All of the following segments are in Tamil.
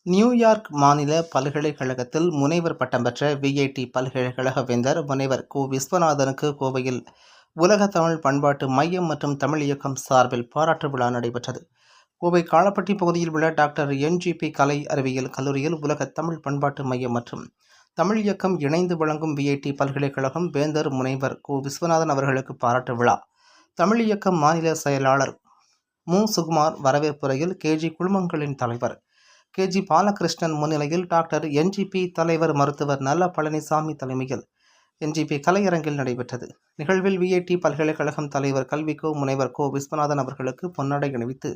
நியூயார்க் மாநில பல்கலைக்கழகத்தில் முனைவர் பட்டம் பெற்ற விஐடி பல்கலைக்கழக வேந்தர் முனைவர் கு. விஸ்வநாதனுக்கு கோவையில் உலக தமிழ் பண்பாட்டு மையம் மற்றும் தமிழ் இயக்கம் சார்பில் பாராட்டு விழா நடைபெற்றது. கோவை காளப்பட்டி பகுதியில் உள்ள டாக்டர் என்ஜிபி கலை அறிவியல் கல்லூரியில் உலக தமிழ் பண்பாட்டு மையம் மற்றும் தமிழ் இயக்கம் இணைந்து வழங்கும் விஐடி பல்கலைக்கழகம் வேந்தர் முனைவர் கு. விஸ்வநாதன் அவர்களுக்கு பாராட்டு விழா. தமிழ் இயக்கம் மாநில செயலாளர் மு. சுகுமார் வரவேற்புரையில் கேஜி குழுமங்களின் தலைவர் கேஜி பாலகிருஷ்ணன் முன்னிலையில் டாக்டர் என்ஜிபி தலைவர் மருத்துவர் நல்ல பழனிசாமி தலைமையில் என்ஜிபி கலையரங்கில் நடைபெற்றது. நிகழ்வில் விஐடி பல்கலைக்கழகம் தலைவர் கல்விக்கோ முனைவர் கோ. விஸ்வநாதன் அவர்களுக்கு பொன்னாடை அணிவித்து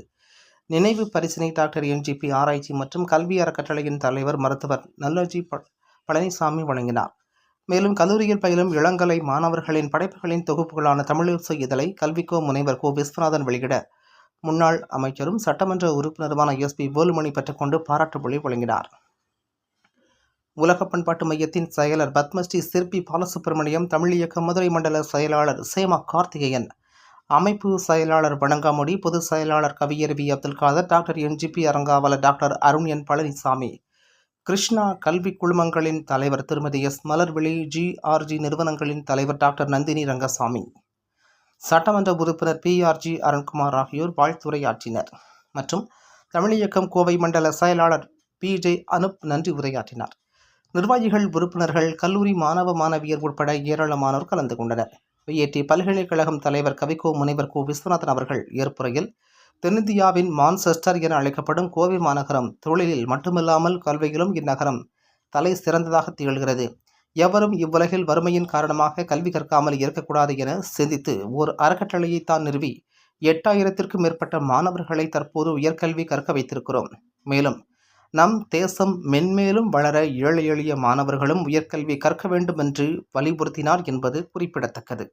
நினைவு பரிசினை டாக்டர் என்ஜிபி ஆராய்ச்சி மற்றும் கல்வி அறக்கட்டளையின் தலைவர் மருத்துவர் நல்லஜி பழனிசாமி வழங்கினார். மேலும் கல்லூரியில் பயிலும் இளங்கலை மாணவர்களின் படைப்புகளின் தொகுப்புகளான தமிழோசை இதழை கல்விக்கோ முனைவர் கோ. விஸ்வநாதன் வெளியிட முன்னாள் அமைச்சரும் சட்டமன்ற உறுப்பினருமான எஸ்.பி. வேலுமணி பெற்றுக்கொண்டு பாராட்டு மொழி வழங்கினார். உலக பண்பாட்டு மையத்தின் செயலர் பத்மஸ்ரீ சிற்பி பாலசுப்ரமணியம், தமிழ் இயக்க மதுரை மண்டல செயலாளர் சேமா கார்த்திகேயன், அமைப்பு செயலாளர் வணங்காமொழி, பொதுச் செயலாளர் கவியருவி அப்துல் காதர், டாக்டர் என்ஜிபி அரங்காவலர் டாக்டர் அருண் என் பழனிசாமி, கிருஷ்ணா கல்வி குழுமங்களின் தலைவர் திருமதி எஸ். மலர்விழி, ஜிஆர்ஜி நிறுவனங்களின் தலைவர் டாக்டர் நந்தினி ரங்கசாமி, சட்டமன்ற உறுப்பினர் PRG அருண்குமார் ஆகியோர் வாழ்த்துரையாற்றினர். மற்றும் தமிழ் இயக்கம் கோவை மண்டல செயலாளர் PJ அனுப் நன்றி உரையாற்றினார். நிர்வாகிகள், உறுப்பினர்கள், கல்லூரி மாணவ மாணவியர் உட்பட ஏராளமானோர் கலந்து கொண்டனர். விஐடி பல்கலைக்கழகம் தலைவர் கவிக்கோ முனைவர் கு. விஸ்வநாதன் அவர்கள் ஏற்புரையில், தென்னிந்தியாவின் மான்செஸ்டர் என அழைக்கப்படும் கோவை மாநகரம் தொழிலில் மட்டுமில்லாமல் கல்வியிலும் இந்நகரம் தலை சிறந்ததாக திகழ்கிறது. எவரும் இவ்வுலகில் வறுமையின் காரணமாக கல்வி கற்காமல் இருக்கக்கூடாது என சிந்தித்து ஓர் அறக்கட்டளையை தான் நிறுவி 8000க்கும் மேற்பட்ட மாணவர்களை தற்போது உயர்கல்வி கற்க வைத்திருக்கிறோம். மேலும் நம் தேசம் மென்மேலும் வளர ஏழை எளிய மாணவர்களும் உயர்கல்வி கற்க வேண்டும் என்று வலியுறுத்தினார் என்பது குறிப்பிடத்தக்கது.